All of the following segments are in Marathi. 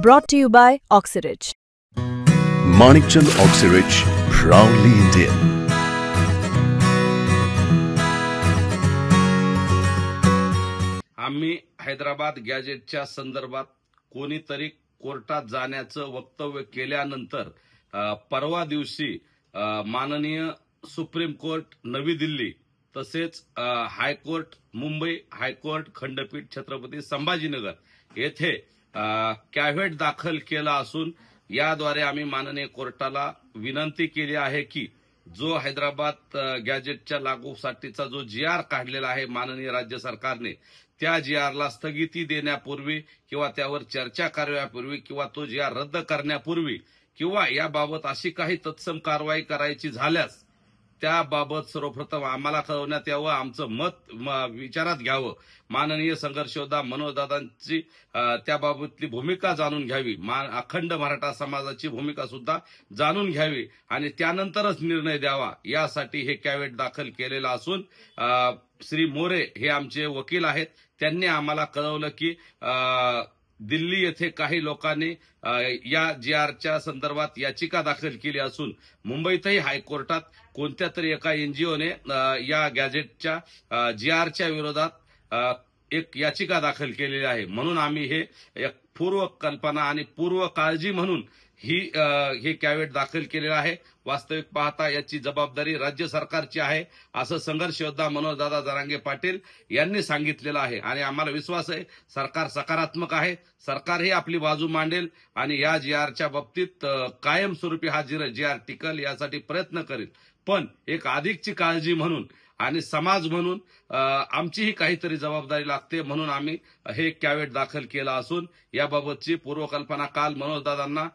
Brought to you by Oxyrich. Manikchand Oxyrich, proudly Indian. आम्ही हैदराबाद गॅजेटच्या संदर्भात कोणीतरी कोर्टात जाण्याचं वक्तव्य केल्यानंतर परवा दिवशी माननीय सुप्रीम कोर्ट नवी दिल्ली तसेच हायकोर्ट मुंबई हायकोर्ट खंडपीठ छत्रपती संभाजीनगर येथे कॅव्हेट दाखल केला असून याद्वारे आम्ही माननीय कोर्टाला विनंती केली आहे की जो हैदराबाद गॅजेटच्या लागूसाठीचा जो GR काढलेला आहे माननीय राज्य सरकारने त्या GRला स्थगिती देण्यापूर्वी किंवा त्यावर चर्चा करण्यापूर्वी किंवा तो GR रद्द करण्यापूर्वी किंवा याबाबत अशी काही तत्सम कारवाई करायची झाल्यास त्याबाबत सर्वप्रथम आम्हाला कळवण्यात यावं, आमचं मत विचारात घ्यावं, माननीय संघर्ष योद्धा मनोजदादांची त्याबाबतली भूमिका जाणून घ्यावी, अखंड मराठा समाजाची भूमिका सुद्धा जाणून घ्यावी आणि त्यानंतरच निर्णय द्यावा यासाठी हे कॅव्हेट दाखल केलेलं असून श्री मोरे हे आमचे वकील आहेत. त्यांनी आम्हाला कळवलं की दिल्ली येथे काही लोकांनी या GRच्या संदर्भात याचिका दाखल केली असून मुंबईतही हायकोर्टात कोणत्या तरी एका NGOने या गॅजेटच्या GRच्या विरोधात एक याचिका दाखल केलेली आहे. म्हणून आम्ही हे एक पूर्व कल्पना आणि पूर्व काळजी म्हणून हे कॅव्हेट दाखल केलेलं आहे. वास्तविक पाहता याची जबाबदारी राज्य सरकारची आहे असं संघर्ष योद्धा मनोजदादा जरांगे पाटील यांनी सांगितलेलं आहे आणि आम्हाला विश्वास आहे सरकार सकारात्मक आहे. सरकारही आपली बाजू मांडेल आणि या GRच्या बाबतीत कायमस्वरूपी हा GR टिकल यासाठी प्रयत्न करेल. पण एक अधिकची काळजी म्हणून आणि समाज म्हणून आमचीही काहीतरी जबाबदारी लागते म्हणून आम्ही हे कॅव्हेट दाखल केलं असून याबाबतची पूर्वकल्पना काल मनोजदादांना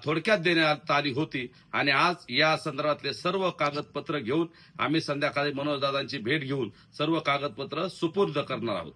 थोडक्यात देण्यात आली होती आणि आज या संदर्भातले सर्व कागदपत्र घेऊन आम्ही संध्याकाळी मनोजदादांची भेट घेऊन सर्व कागदपत्र सुपूर्द करणार आहोत.